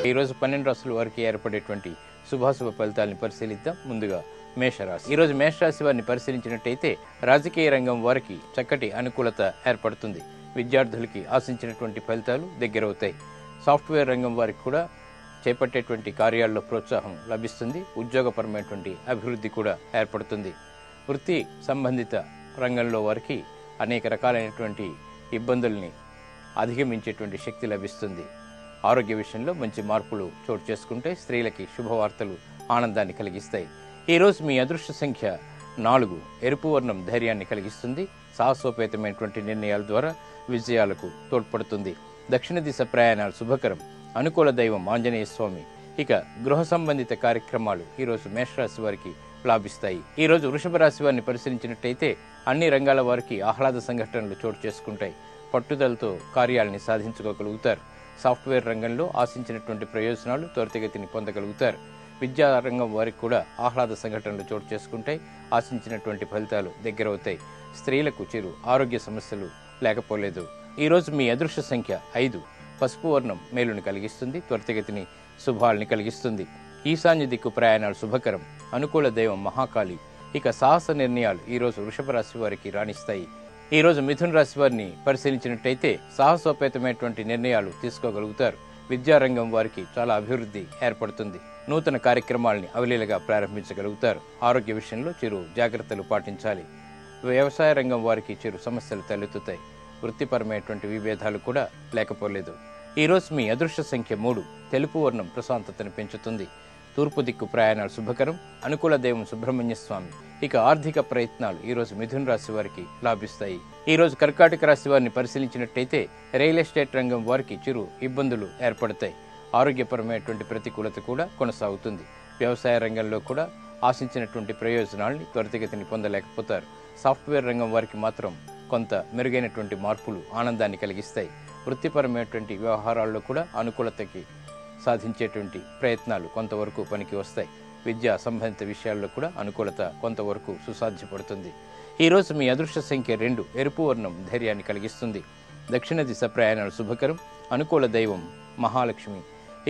ఈరోజు 12 రాశుల వారికి ఏర్పడేటువంటి శుభాశుభ ఫలితాలను పరిశీలిద్దాం. ముందుగా మేషరాశి. ఈరోజు మేషరాశి వారిని పరిశీలించినట్టయితే రాజకీయ రంగం వారికి చక్కటి అనుకూలత ఏర్పడుతుంది. విద్యార్థులకి ఆశించినటువంటి ఫలితాలు దగ్గరవుతాయి. సాఫ్ట్వేర్ రంగం వారికి కూడా చేపట్టేటువంటి కార్యాల్లో ప్రోత్సాహం లభిస్తుంది. ఉద్యోగపరమైనటువంటి అభివృద్ధి కూడా ఏర్పడుతుంది. వృత్తి సంబంధిత రంగంలో వారికి అనేక రకాలైనటువంటి ఇబ్బందుల్ని అధిగమించేటువంటి శక్తి లభిస్తుంది. ఆరోగ్య విషయంలో మంచి మార్పులు చోటు చేసుకుంటే స్త్రీలకి శుభవార్తలు ఆనందాన్ని కలిగిస్తాయి. ఈరోజు మీ అదృష్ట సంఖ్య 4. ఎరుపు వర్ణం ధైర్యాన్ని కలిగిస్తుంది. సాహసోపేతమైనటువంటి నిర్ణయాల ద్వారా విజయాలకు తోడ్పడుతుంది. దక్షిణ దిశ ప్రయాణాలు శుభకరం. అనుకూల దైవం ఆంజనేయ స్వామి. ఇక గృహ సంబంధిత కార్యక్రమాలు ఈరోజు మేషరాశి వారికి లాభిస్తాయి. ఈరోజు వృషభ రాశి వారిని పరిశీలించినట్టయితే అన్ని రంగాల వారికి ఆహ్లాద సంఘటనలు చోటు చేసుకుంటాయి. పట్టుదలతో కార్యాలని సాధించుకోగలుగుతారు. సాఫ్ట్వేర్ రంగంలో ఆశించినటువంటి ప్రయోజనాలు త్వరితగతిని పొందగలుగుతారు. విద్యా రంగం వారికి కూడా ఆహ్లాద సంఘటనలు చోటు చేసుకుంటాయి. ఆశించినటువంటి ఫలితాలు దగ్గరవుతాయి. స్త్రీలకు చిరు ఆరోగ్య సమస్యలు లేకపోలేదు. ఈరోజు మీ అదృష్ట సంఖ్య 5. పసుపు వర్ణం మేలుని కలిగిస్తుంది. త్వరితగతిని శుభాల్ని కలిగిస్తుంది. ఈశాన్య దిక్కు ప్రయాణాలు శుభకరం. అనుకూల దైవం మహాకాళి. ఇక సాహస నిర్ణయాలు ఈరోజు వృషభ రాశి వారికి రాణిస్తాయి. ఈరోజు మిథున రాశి వారిని పరిశీలించినట్టయితే సాహసోపేతమైనటువంటి నిర్ణయాలు తీసుకోగలుగుతారు. విద్యారంగం వారికి చాలా అభివృద్ధి ఏర్పడుతుంది. నూతన కార్యక్రమాలని అవలీలగా ప్రారంభించగలుగుతారు. ఆరోగ్య విషయంలో చిరు జాగ్రత్తలు పాటించాలి. వ్యవసాయ రంగం వారికి చిరు సమస్యలు తలెత్తుతాయి. వృత్తిపరమైనటువంటి విభేదాలు కూడా లేకపోలేదు. ఈరోజు మీ అదృష్ట సంఖ్య 3. తెలుపు వర్ణం ప్రశాంతతను పెంచుతుంది. తూర్పు దిక్కు ప్రయాణాలు శుభకరం. అనుకూల దైవం సుబ్రహ్మణ్య స్వామి. ఇక ఆర్థిక ప్రయత్నాలు ఈరోజు మిథున రాశి వారికి లాభిస్తాయి. ఈరోజు కర్కాటక రాశి వారిని పరిశీలించినట్టయితే రియల్ ఎస్టేట్ రంగం వారికి చిరు ఇబ్బందులు ఏర్పడతాయి. ఆరోగ్యపరమైనటువంటి ప్రతికూలత కూడా కొనసాగుతుంది. వ్యవసాయ రంగంలో కూడా ఆశించినటువంటి ప్రయోజనాల్ని త్వరితగతిని పొందలేకపోతారు. సాఫ్ట్వేర్ రంగం వారికి మాత్రం కొంత మెరుగైనటువంటి మార్పులు ఆనందాన్ని కలిగిస్తాయి. వృత్తిపరమైనటువంటి వ్యవహారాల్లో కూడా అనుకూలతకి సాధించేటువంటి ప్రయత్నాలు కొంతవరకు పనికి వస్తాయి. విద్యా సంబంధిత విషయాల్లో కూడా అనుకూలత కొంతవరకు సుసాధ్యపడుతుంది. ఈరోజు మీ అదృష్ట సంఖ్య 2. ఎరుపు వర్ణం ధైర్యాన్ని కలిగిస్తుంది. దక్షిణ దిశ ప్రయాణాలు శుభకరం. అనుకూల దైవం మహాలక్ష్మి.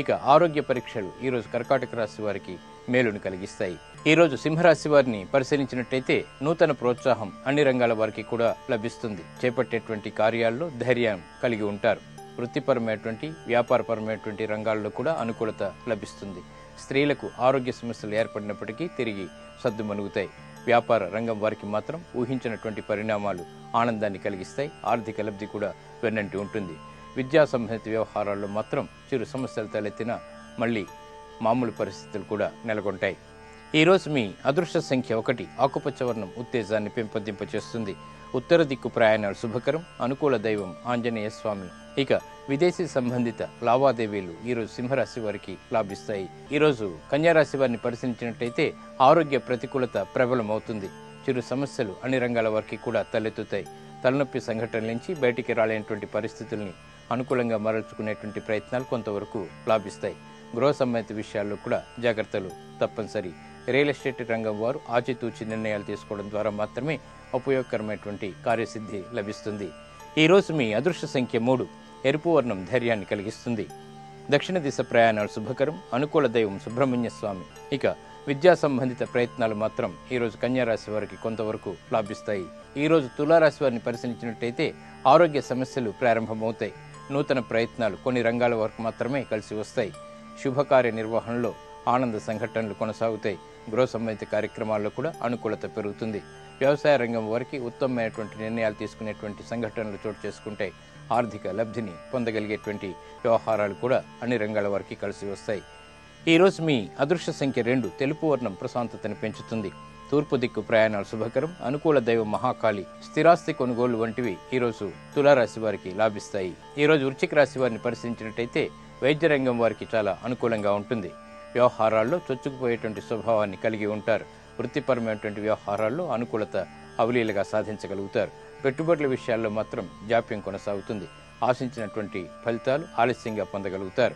ఇక ఆరోగ్య పరీక్షలు ఈరోజు కర్కాటక రాశి వారికి మేలును కలిగిస్తాయి. ఈరోజు సింహరాశి వారిని పరిశీలించినట్టయితే నూతన ప్రోత్సాహం అన్ని రంగాల వారికి కూడా లభిస్తుంది. చేపట్టేటువంటి కార్యాల్లో ధైర్యం కలిగి ఉంటారు. వృత్తిపరమైనటువంటి వ్యాపారపరమైనటువంటి రంగాల్లో కూడా అనుకూలత లభిస్తుంది. స్త్రీలకు ఆరోగ్య సమస్యలు ఏర్పడినప్పటికీ తిరిగి సద్దుమణుగుతాయి. వ్యాపార రంగం వారికి మాత్రం ఊహించినటువంటి పరిణామాలు ఆనందాన్ని కలిగిస్తాయి. ఆర్థిక లబ్ధి కూడా వెన్నంటి ఉంటుంది. విద్యా సంబంధిత వ్యవహారాల్లో మాత్రం చిరు సమస్యలు తలెత్తినా మళ్ళీ మామూలు పరిస్థితులు కూడా నెలకొంటాయి. ఈరోజు మీ అదృష్ట సంఖ్య 1. ఆకుపచ్చ వర్ణం ఉత్తేజాన్ని పెంపొందింపచేస్తుంది. ఉత్తర దిక్కు ప్రయాణాలు శుభకరం. అనుకూల దైవం ఆంజనేయ స్వామి. ఇక విదేశీ సంబంధిత లావాదేవీలు ఈరోజు సింహరాశి వారికి లాభిస్తాయి. ఈరోజు కన్యారాశి వారిని పరిశీలించినట్టయితే ఆరోగ్య ప్రతికూలత ప్రబలమవుతుంది. చిరు సమస్యలు అన్ని రంగాల వారికి కూడా తలెత్తుతాయి. తలనొప్పి సంఘటనల నుంచి బయటికి రాలేనటువంటి పరిస్థితుల్ని అనుకూలంగా మరల్చుకునేటువంటి ప్రయత్నాలు కొంతవరకు లాభిస్తాయి. గృహ సంబంధిత విషయాల్లో కూడా జాగ్రత్తలు తప్పనిసరి. రియల్ ఎస్టేట్ రంగం వారు ఆచితూచి నిర్ణయాలు తీసుకోవడం ద్వారా మాత్రమే ఉపయోగకరమైనటువంటి కార్యసిద్ధి లభిస్తుంది. ఈరోజు మీ అదృష్ట సంఖ్య 3. ఎరుపు వర్ణం ధైర్యాన్ని కలిగిస్తుంది. దక్షిణ దిశ ప్రయాణాలు శుభకరం. అనుకూల దైవం సుబ్రహ్మణ్య స్వామి. ఇక విద్యా సంబంధిత ప్రయత్నాలు మాత్రం ఈరోజు కన్యారాశి వారికి కొంతవరకు లాభిస్తాయి. ఈరోజు తులారాశి వారిని పరిశీలించినట్టయితే ఆరోగ్య సమస్యలు ప్రారంభమవుతాయి. నూతన ప్రయత్నాలు కొన్ని రంగాల వరకు మాత్రమే కలిసి వస్తాయి. శుభకార్య నిర్వహణలో ఆనంద సంఘటనలు కొనసాగుతాయి. గృహ సంబంధిత కార్యక్రమాల్లో కూడా అనుకూలత పెరుగుతుంది. వ్యవసాయ రంగం వారికి ఉత్తమమైనటువంటి నిర్ణయాలు తీసుకునేటువంటి సంఘటనలు చోటు చేసుకుంటాయి. ఆర్థిక లబ్ధిని పొందగలిగేటువంటి వ్యవహారాలు కూడా అన్ని రంగాల వారికి కలిసి వస్తాయి. ఈరోజు మీ అదృష్ట సంఖ్య 2. తెలుపు వర్ణం ప్రశాంతతను పెంచుతుంది. తూర్పు దిక్కు ప్రయాణాలు శుభకరం. అనుకూల దైవం మహాకాళి. స్థిరాస్తి కొనుగోలు వంటివి ఈరోజు తులారాశి వారికి లాభిస్తాయి. ఈరోజు వృశ్చిక రాశి వారిని పరిశీలించినట్టయితే వైద్య రంగం వారికి చాలా అనుకూలంగా ఉంటుంది. వ్యవహారాల్లో చొచ్చుకుపోయేటువంటి స్వభావాన్ని కలిగి ఉంటారు. వృత్తిపరమైనటువంటి వ్యవహారాల్లో అనుకూలత అవలీలగా సాధించగలుగుతారు. పెట్టుబడుల విషయాల్లో మాత్రం జాప్యం కొనసాగుతుంది. ఆశించినటువంటి ఫలితాలు ఆలస్యంగా పొందగలుగుతారు.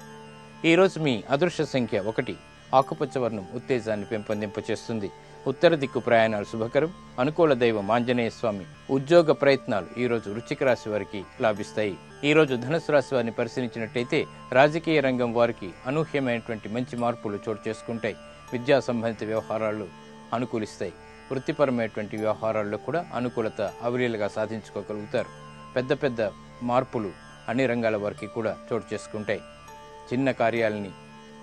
ఈరోజు మీ అదృష్ట సంఖ్య 1. ఆకుపచ్చ వర్ణం ఉత్తేజాన్ని పెంపొందింపచేస్తుంది. ఉత్తర దిక్కు ప్రయాణాలు శుభకరం. అనుకూల దైవం ఆంజనేయ స్వామి. ఉద్యోగ ప్రయత్నాలు ఈరోజు వృశ్చిక రాశి వారికి లాభిస్తాయి. ఈరోజు ధనుసు రాశి వారిని పరిశీలించినట్టయితే రాజకీయ రంగం వారికి అనూహ్యమైనటువంటి మంచి మార్పులు చోటు చేసుకుంటాయి. విద్యా సంబంధిత వ్యవహారాలు అనుకూలిస్తాయి. వృత్తిపరమైనటువంటి వ్యవహారాల్లో కూడా అనుకూలత అవలీలగా సాధించుకోగలుగుతారు. పెద్ద పెద్ద మార్పులు అన్ని రంగాల వారికి కూడా చోటు చేసుకుంటాయి. చిన్న కార్యాలని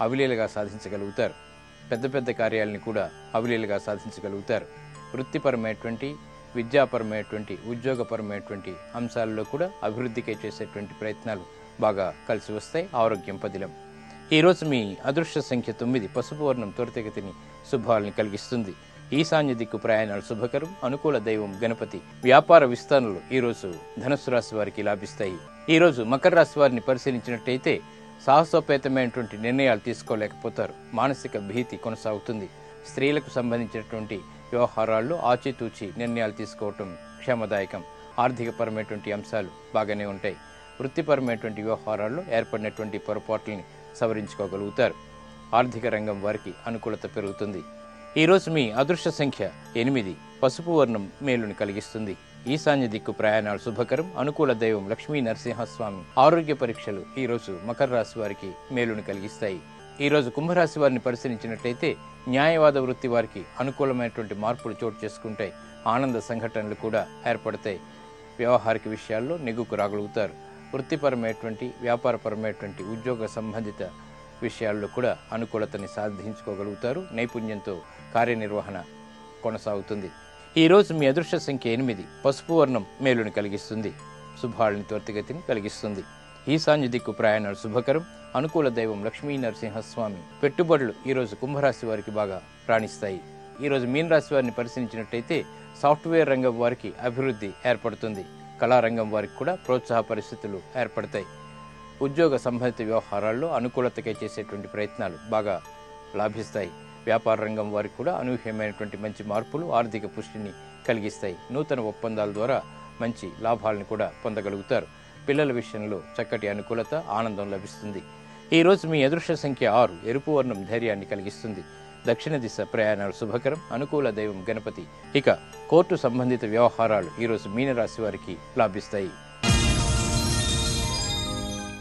అవలీలగా సాధించగలుగుతారు. పెద్ద పెద్ద కార్యాలని కూడా అవలీలగా సాధించగలుగుతారు. వృత్తిపరమైనటువంటి, విద్యాపరమైనటువంటి, ఉద్యోగపరమైనటువంటి అంశాల్లో కూడా అభివృద్ధికి చేసేటువంటి ప్రయత్నాలు బాగా కలిసి వస్తాయి. ఆరోగ్యం పదిలం. ఈరోజు మీ అదృష్ట సంఖ్య 9. పసుపు వర్ణం త్వరితగతిని శుభాలని కలిగిస్తుంది. ఈశాన్య దిక్కు ప్రయాణాలు శుభకరం. అనుకూల దైవం గణపతి. వ్యాపార విస్తరణలు ఈరోజు ధనుస్సు రాశి వారికి లాభిస్తాయి. ఈరోజు మకర రాశి వారిని పరిశీలించినట్టయితే సాహసోపేతమైనటువంటి నిర్ణయాలు తీసుకోలేకపోతారు. మానసిక భీతి కొనసాగుతుంది. స్త్రీలకు సంబంధించినటువంటి వ్యవహారాల్లో ఆచితూచి నిర్ణయాలు తీసుకోవటం క్షేమదాయకం. ఆర్థికపరమైనటువంటి అంశాలు బాగానే ఉంటాయి. వృత్తిపరమైనటువంటి వ్యవహారాల్లో ఏర్పడినటువంటి పొరపాట్లని సవరించుకోగలుగుతారు. ఆర్థిక రంగం వారికి అనుకూలత పెరుగుతుంది. ఈరోజు మీ అదృష్ట సంఖ్య 8. పసుపు వర్ణం మేలుని కలిగిస్తుంది. ఈశాన్య దిక్కు ప్రయాణాలు శుభకరం. అనుకూల దైవం లక్ష్మీ నరసింహస్వామి. ఆరోగ్య పరీక్షలు ఈరోజు మకర రాశి వారికి మేలుని కలిగిస్తాయి. ఈరోజు కుంభరాశి వారిని పరిశీలించినట్లయితే న్యాయవాద వృత్తి వారికి అనుకూలమైనటువంటి మార్పులు చోటు చేసుకుంటాయి. ఆనంద సంఘటనలు కూడా ఏర్పడతాయి. వ్యవహారిక విషయాల్లో నెగ్గుకు రాగలుగుతారు. వృత్తిపరమైనటువంటి, వ్యాపారపరమైనటువంటి, ఉద్యోగ సంబంధిత విషయాల్లో కూడా అనుకూలతని సాధించుకోగలుగుతారు. నైపుణ్యంతో కార్యనిర్వహణ కొనసాగుతుంది. ఈరోజు మీ అదృష్ట సంఖ్య 8. పసుపు వర్ణం మేలుని కలిగిస్తుంది. శుభాలని త్వరితగతిని కలిగిస్తుంది. ఈశాన్య దిక్కు ప్రయాణాలు శుభకరం. అనుకూల దైవం లక్ష్మీ నరసింహస్వామి. పెట్టుబడులు ఈరోజు కుంభరాశి వారికి బాగా రాణిస్తాయి. ఈరోజు మీనరాశి వారిని పరిశీలించినట్టయితే సాఫ్ట్వేర్ రంగం వారికి అభివృద్ధి ఏర్పడుతుంది. కళారంగం వారికి కూడా ప్రోత్సాహ పరిస్థితులు ఏర్పడతాయి. ఉద్యోగ సంబంధిత వ్యవహారాల్లో అనుకూలతకై చేసేటువంటి ప్రయత్నాలు బాగా లాభిస్తాయి. వ్యాపార రంగం వారికి కూడా అనూహ్యమైనటువంటి మంచి మార్పులు ఆర్థిక పుష్టిని కలిగిస్తాయి. నూతన ఒప్పందాల ద్వారా మంచి లాభాలను కూడా పొందగలుగుతారు. పిల్లల విషయంలో చక్కటి అనుకూలత, ఆనందం లభిస్తుంది. ఈరోజు మీ అదృష్ట సంఖ్య 6. ఎరుపు వర్ణం ధైర్యాన్ని కలిగిస్తుంది. దక్షిణ దిశ ప్రయాణాలు శుభకరం. అనుకూల దైవం గణపతి. ఇక కోర్టు సంబంధిత వ్యవహారాలు ఈరోజు మీనరాశి వారికి లాభిస్తాయి.